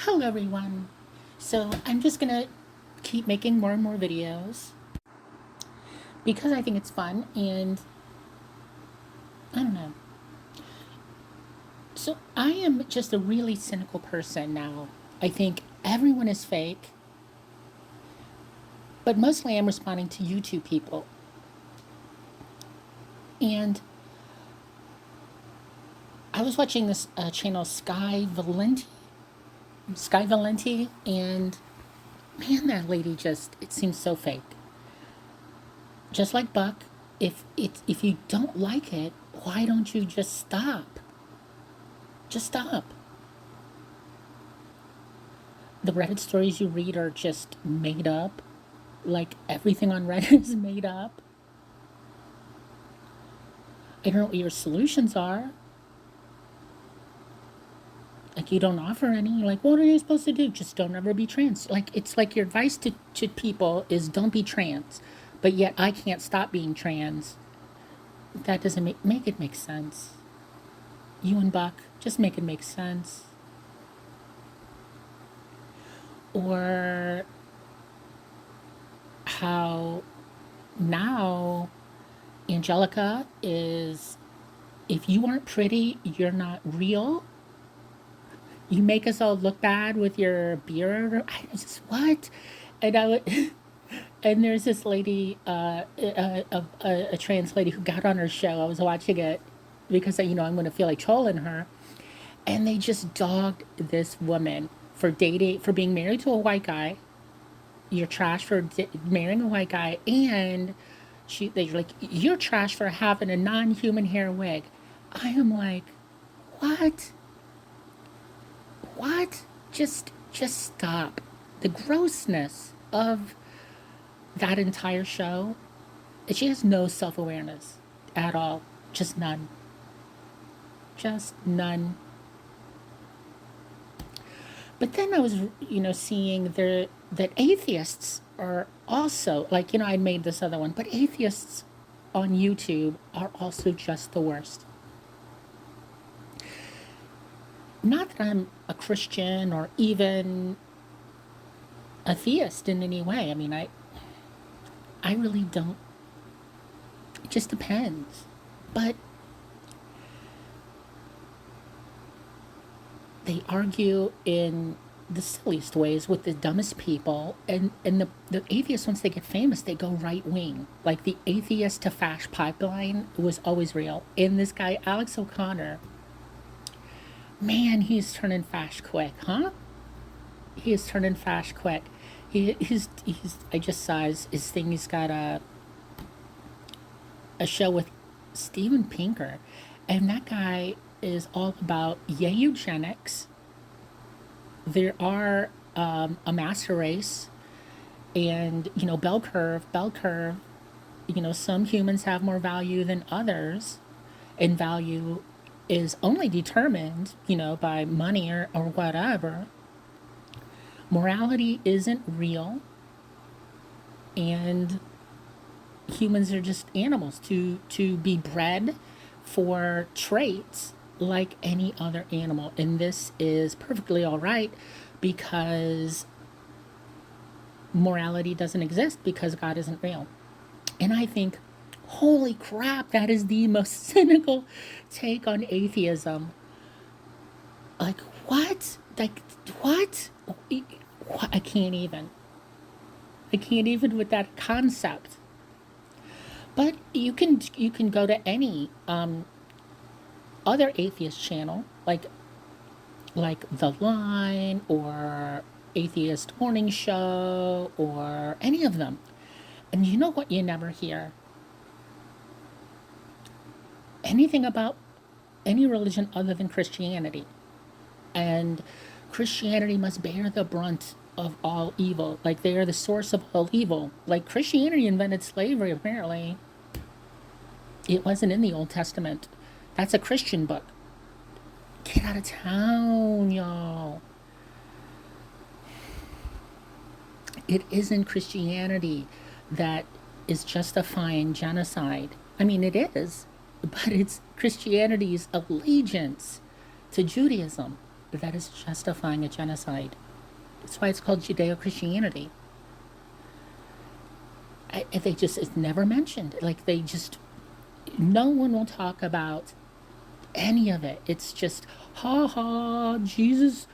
Hello everyone. So I'm just gonna keep making more and more videos because I think it's fun and I don't know. So I am just a really cynical person now. I think everyone is fake, but mostly I'm responding to YouTube people. And I was watching this channel Sky Valenti, and man, that lady just, it seems so fake. Just like Buck, if you don't like it, why don't you just stop? Just stop. The Reddit stories you read are just made up. Like everything on Reddit is made up. I don't know what your solutions are. Like you don't offer any. Like what are you supposed to do? Just don't ever be trans. Like it's like your advice to people is don't be trans. But yet I can't stop being trans. That doesn't make it make sense. You and Buck, just make it make sense. Or how now Angelica is, if you aren't pretty, you're not real. You make us all look bad with your beard. I just, what? And I would, and there's this lady, a trans lady who got on her show. I was watching it because, I'm going to feel like trolling her. And they just dogged this woman for dating, for being married to a white guy. You're trash for marrying a white guy, and they're like, you're trash for having a non-human hair wig. I am like, what? What? Just stop. The grossness of that entire show. She has no self-awareness at all. Just none. Just none. But then I was, seeing that atheists are also, like, I made this other one, but atheists on YouTube are also just the worst. Not that I'm a Christian or even a theist in any way. I really don't. It just depends. But they argue in the silliest ways with the dumbest people, and the atheists, once they get famous, they go right wing. Like the atheist to fash pipeline was always real. And this guy Alex O'Connor, man, he's turning fash quick, huh? He is turning fash quick. He's I just saw his thing. He's got a show with Steven Pinker, and that guy is all about eugenics. There are a master race, and bell curve. Some humans have more value than others, and value is only determined, by money or whatever. Morality isn't real, and humans are just animals to be bred for traits like any other animal. And this is perfectly all right because morality doesn't exist because God isn't real. And I think, holy crap, that is the most cynical take on atheism. Like, what? Like, what? I can't even. With that concept. But you can go to any other atheist channel, like The Line or Atheist Morning Show or any of them, and you know what you never hear? Anything about any religion other than Christianity. And Christianity must bear the brunt of all evil. Like they are the source of all evil. Like Christianity invented slavery, apparently. It wasn't in the Old Testament. That's a Christian book. Get out of town, y'all. It isn't Christianity that is justifying genocide. It is, but it's Christianity's allegiance to Judaism. that is justifying a genocide. That's why it's called Judeo-Christianity. They just, it's never mentioned. Like, they just, no one will talk about any of it. It's just, ha ha, Jesus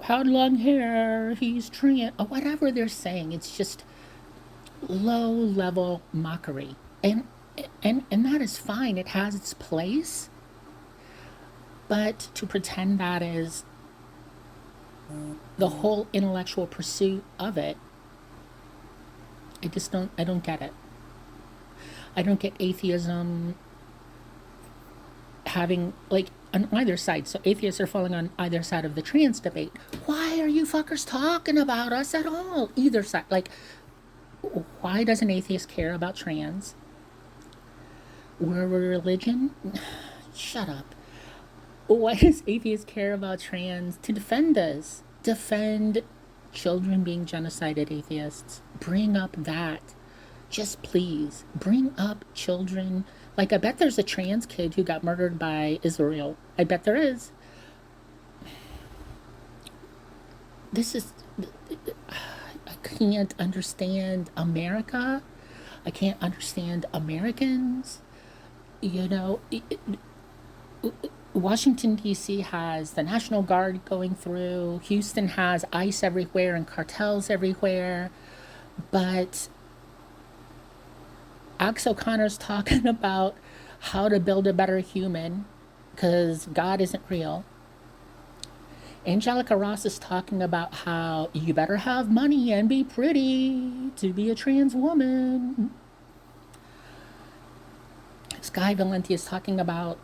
had long hair, he's trans, or whatever they're saying. It's just low level mockery. And that is fine. It has its place. But to pretend that is the whole intellectual pursuit of it, I don't get it. I don't get atheism having, like, on either side. So atheists are falling on either side of the trans debate. Why are you fuckers talking about us at all? Either side. Like, why does an atheist care about trans? We're a religion? Shut up. Why does atheists care about trans? To defend us. Defend children being genocided, atheists. Bring up that. Just please. Bring up children. Like, I bet there's a trans kid who got murdered by Israel. I bet there is. This is... I can't understand America. I can't understand Americans. You know, Washington, D.C. has the National Guard going through. Houston has ICE everywhere and cartels everywhere. But Alex O'Connor's talking about how to build a better human because God isn't real. Angelica Ross is talking about how you better have money and be pretty to be a trans woman. Sky Valenti is talking about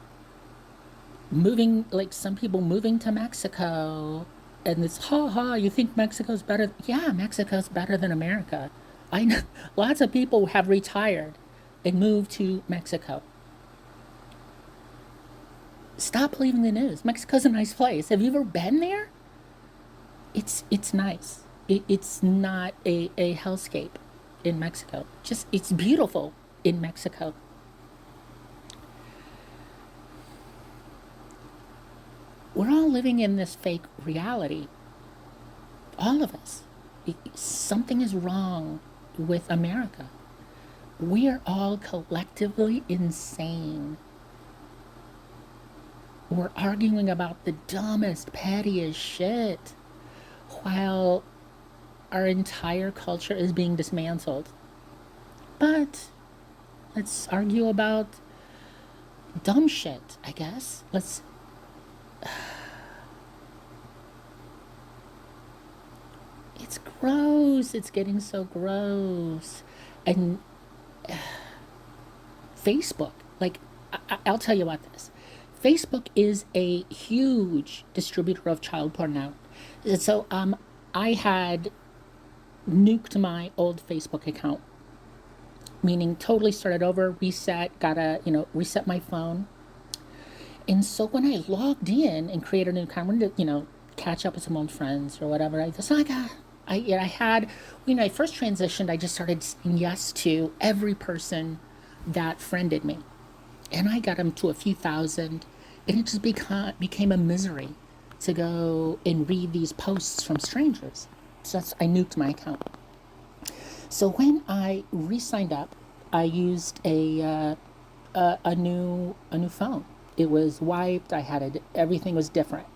moving, like some people moving to Mexico. And it's, ha ha, you think Mexico's better? Yeah, Mexico's better than America. I know lots of people have retired and moved to Mexico. Stop believing the news. Mexico's a nice place. Have you ever been there? It's nice. It's not a hellscape in Mexico. Just, it's beautiful in Mexico. We're all living in this fake reality. All of us. Something is wrong with America. We are all collectively insane. We're arguing about the dumbest, pettiest shit while our entire culture is being dismantled. But let's argue about dumb shit, I guess. It's gross. It's getting so gross. And Facebook, like, I'll tell you about this. Facebook is a huge distributor of child porn now. So I had nuked my old Facebook account, meaning totally started over, reset, reset my phone. And so when I logged in and created a new account, I wanted to, catch up with some old friends or whatever. I had, when I first transitioned, I just started saying yes to every person that friended me. And I got them to a few thousand, and it just became a misery to go and read these posts from strangers. So I nuked my account. So when I re-signed up, I used a new phone. It was wiped. Everything was different.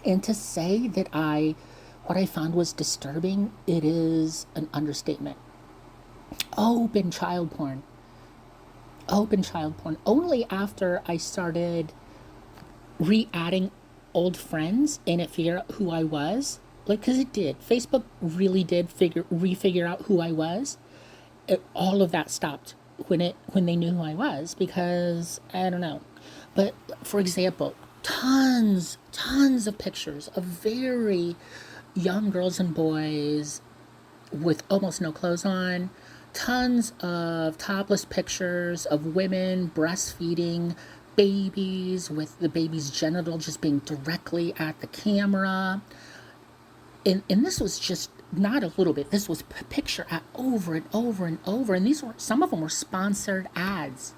And to say that what I found was disturbing, it is an understatement. Open child porn. Only after I started re-adding old friends and it figured out who I was. Like, because it did. Facebook really did refigure out who I was. All of that stopped when they knew who I was, because I don't know. But for example, tons of pictures of very young girls and boys with almost no clothes on. Tons of topless pictures of women breastfeeding babies with the baby's genital just being directly at the camera. And this was just not a little bit. This was picture at over and over and over. And some of them were sponsored ads.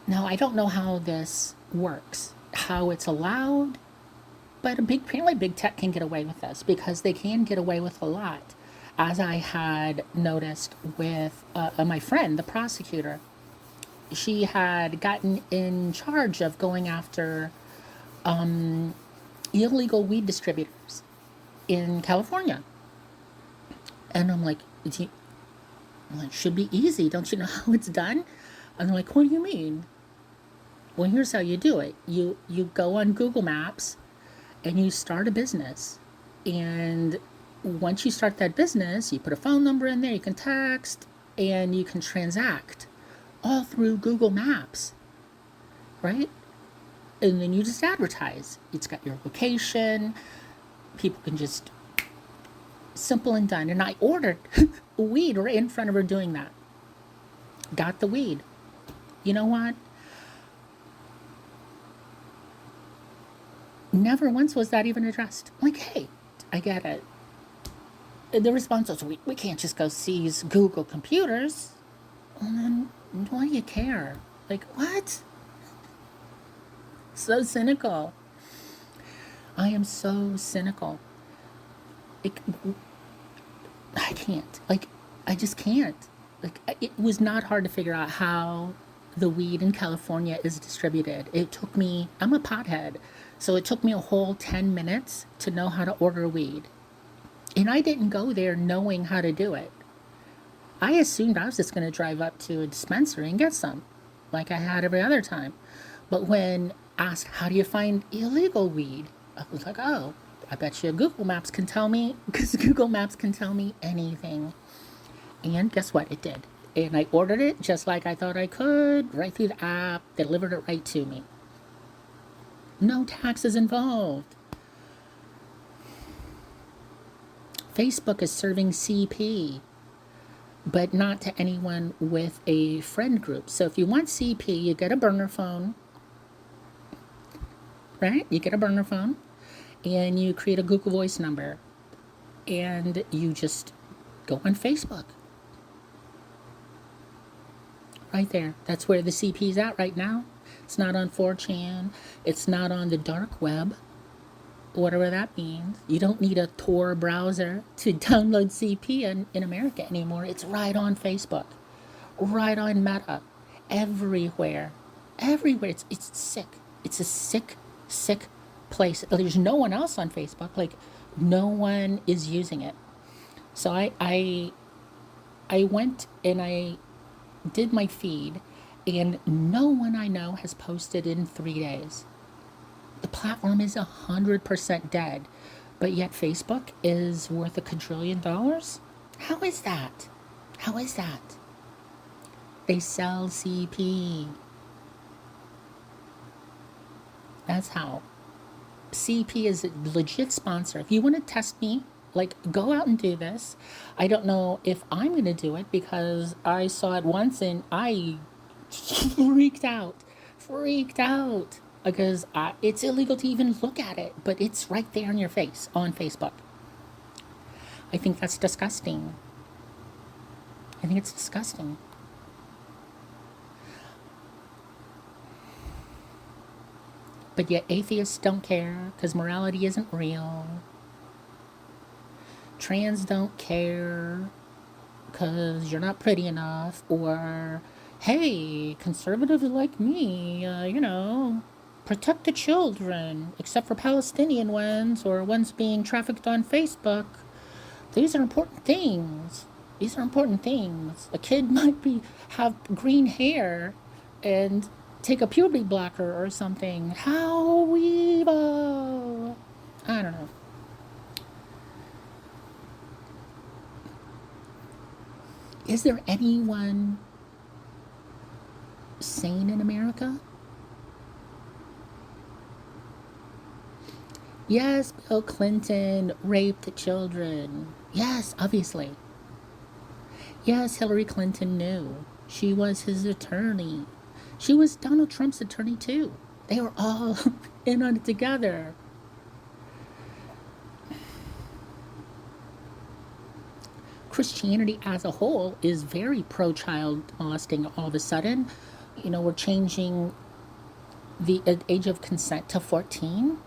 Now, I don't know how this works, how it's allowed, but apparently big tech can get away with this because they can get away with a lot. As I had noticed with my friend, the prosecutor, she had gotten in charge of going after illegal weed distributors in California. And I'm like, should be easy. Don't you know how it's done? And they're like, what do you mean? Well, here's how you do it. You go on Google Maps and you start a business. And once you start that business, you put a phone number in there, you can text, and you can transact all through Google Maps, right? And then you just advertise. It's got your location. People can just, simple and done. And I ordered weed right in front of her doing that. Got the weed. You know what? Never once was that even addressed. I'm like, hey, I get it. The response was, we can't just go seize Google computers. And then, why do you care? Like, what? So cynical. I am so cynical. It, I can't. Like, I just can't. Like, it was not hard to figure out how the weed in California is distributed. It took me, I'm a pothead, so it took me a whole 10 minutes to know how to order weed. And I didn't go there knowing how to do it. I assumed I was just going to drive up to a dispensary and get some, like I had every other time. But when asked, how do you find illegal weed? I was like, oh, I bet you Google Maps can tell me, because Google Maps can tell me anything. And guess what? It did. And I ordered it just like I thought I could, right through the app, delivered it right to me. No taxes involved. Facebook is serving CP, but not to anyone with a friend group. So if you want CP, you get a burner phone, right? You get a burner phone and you create a Google Voice number and you just go on Facebook. Right there. That's where the CP is at right now. It's not on 4chan. It's not on the dark web. Whatever that means. You don't need a Tor browser to download CP in America anymore. It's right on Facebook, right on Meta, everywhere. Everywhere. It's sick. It's a sick, sick place. There's no one else on Facebook. Like, no one is using it. So I went and I did my feed, and no one I know has posted in 3 days. The platform is 100% dead, but yet Facebook is worth $1 quadrillion? How is that? How is that? They sell CP. That's how. CP is a legit sponsor. If you want to test me, like, go out and do this. I don't know if I'm going to do it because I saw it once and I freaked out. Because it's illegal to even look at it, but it's right there in your face on Facebook. I think that's disgusting. I think it's disgusting. But yet atheists don't care because morality isn't real. Trans don't care because you're not pretty enough. Or, hey, conservatives like me, protect the children, except for Palestinian ones or ones being trafficked on Facebook. These are important things. A kid might have green hair and take a puberty blocker or something. How evil! I don't know. Is there anyone sane in America? Yes, Bill Clinton raped children. Yes, obviously. Yes, Hillary Clinton knew. She was his attorney. She was Donald Trump's attorney too. They were all in on it together. Christianity as a whole is very pro-child molesting all of a sudden, we're changing the age of consent to 14.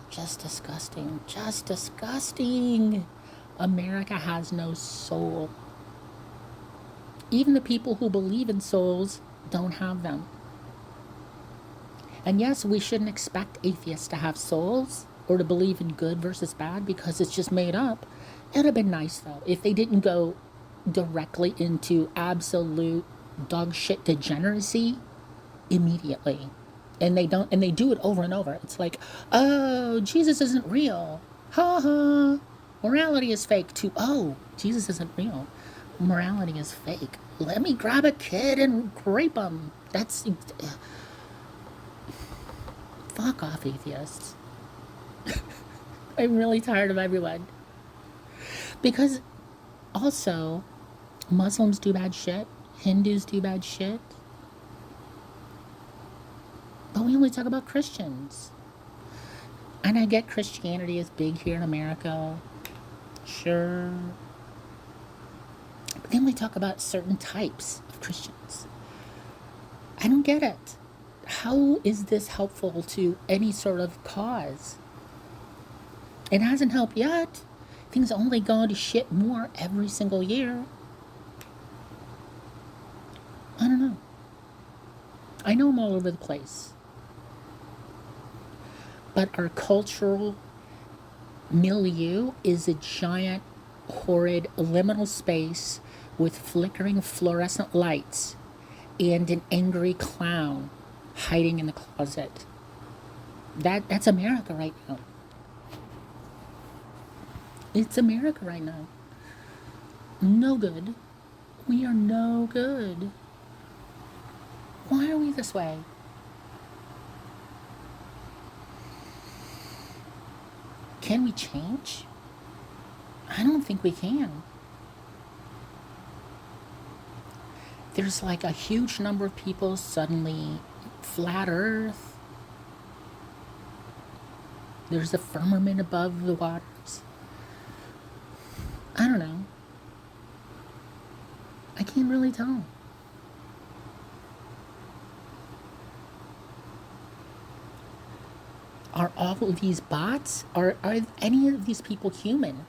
Just disgusting. Just disgusting. America has no soul. Even the people who believe in souls don't have them. And yes, we shouldn't expect atheists to have souls or to believe in good versus bad because it's just made up. It would have been nice, though, if they didn't go directly into absolute dog shit degeneracy immediately. And they don't, and they do it over and over. It's like, oh, Jesus isn't real. Ha ha. Morality is fake too. Oh, Jesus isn't real. Morality is fake. Let me grab a kid and rape him. That's fuck off, atheists. I'm really tired of everyone. Because also, Muslims do bad shit, Hindus do bad shit, but we only talk about Christians. And I get Christianity is big here in America, sure. But then we talk about certain types of Christians. I don't get it. How is this helpful to any sort of cause? It hasn't helped yet. Things only go to shit more every single year. I don't know. I know I'm all over the place. But our cultural milieu is a giant, horrid, liminal space with flickering fluorescent lights and an angry clown hiding in the closet. That's America right now. It's America right now. No good. We are no good. Why are we this way? Can we change? I don't think we can. There's like a huge number of people suddenly flat earth. There's a firmament above the waters. I don't know. I can't really tell. Are all of these bots? Are any of these people human?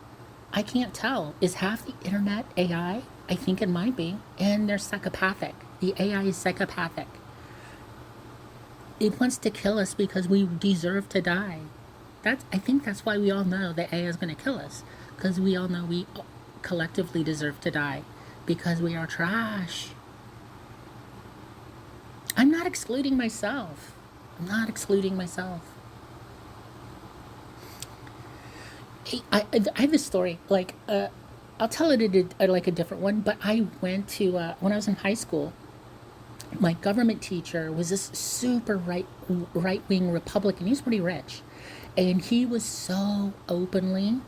I can't tell. Is half the internet AI? I think it might be. And they're psychopathic. The AI is psychopathic. It wants to kill us because we deserve to die. I think that's why we all know that AI is going to kill us. Because we all know we collectively deserve to die. Because we are trash. I'm not excluding myself. I'm not excluding myself. I have this story, like, I'll tell it like a different one, but I went to, when I was in high school, my government teacher was this super right-wing Republican. He was pretty rich. And he was so openly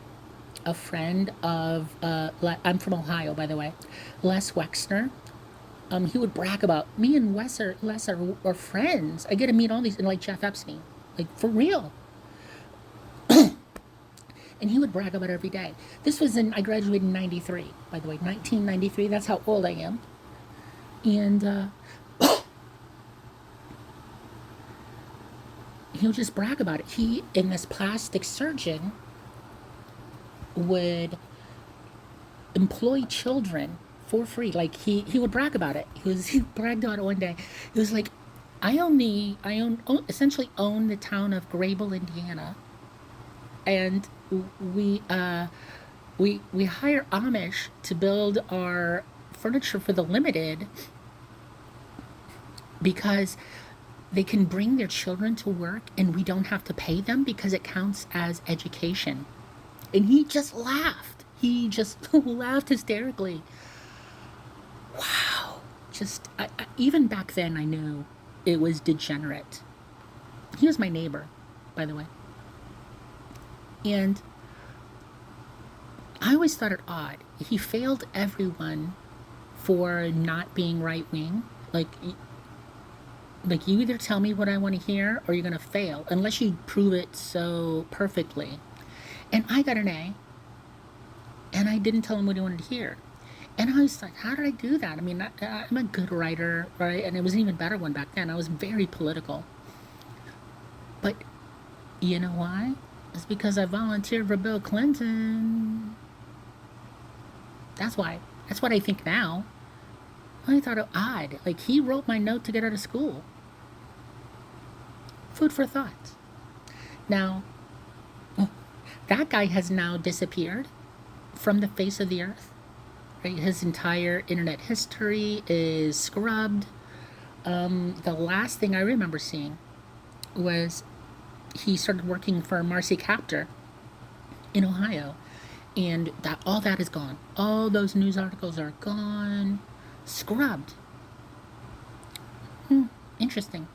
a friend of, I'm from Ohio, by the way, Les Wexner. He would brag about, me and Les are friends. I get to meet all these, and like Jeff Epstein, like for real. And he would brag about it every day. This was I graduated in 93, by the way, 1993. That's how old I am. And he would just brag about it. He, in this plastic surgeon, would employ children for free. Like he would brag about it. He bragged about it one day. He was like, essentially own the town of Grable, Indiana, and we hire Amish to build our furniture for the limited because they can bring their children to work and we don't have to pay them because it counts as education. And he just laughed. He just laughed hysterically. Wow. Even back then I knew it was degenerate. He was my neighbor, by the way. And I always thought it odd. He failed everyone for not being right-wing. Like you either tell me what I want to hear or you're going to fail, unless you prove it so perfectly. And I got an A, and I didn't tell him what he wanted to hear. And I was like, how did I do that? I mean, I'm a good writer, right? And it was an even better one back then. I was very political. But you know why? It's because I volunteered for Bill Clinton. That's why. That's what I think now. I thought it odd. Like, he wrote my note to get out of school. Food for thought. Now, that guy has now disappeared from the face of the earth. Right? His entire internet history is scrubbed. The last thing I remember seeing was he started working for Marcy Kaptur in Ohio, and that all that is gone. All those news articles are gone, scrubbed. Interesting.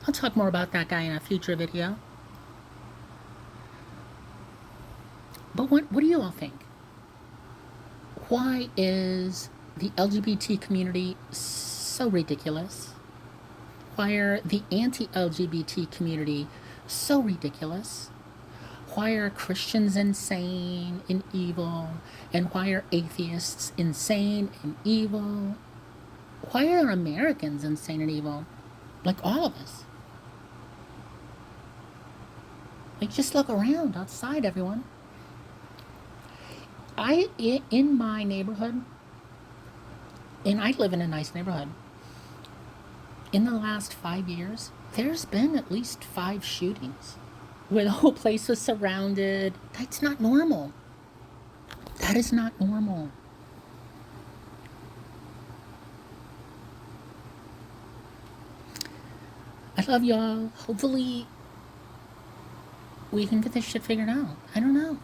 I'll talk more about that guy in a future video. But what do you all think? Why is the LGBT community so ridiculous? Why are the anti-LGBT community so ridiculous? Why are Christians insane and evil? And why are atheists insane and evil? Why are Americans insane and evil? Like all of us. Like, just look around outside, everyone. In my neighborhood, and I live in a nice neighborhood, in the last 5 years, there's been at least 5 shootings where the whole place was surrounded. That's not normal. That is not normal. I love y'all. Hopefully, we can get this shit figured out. I don't know.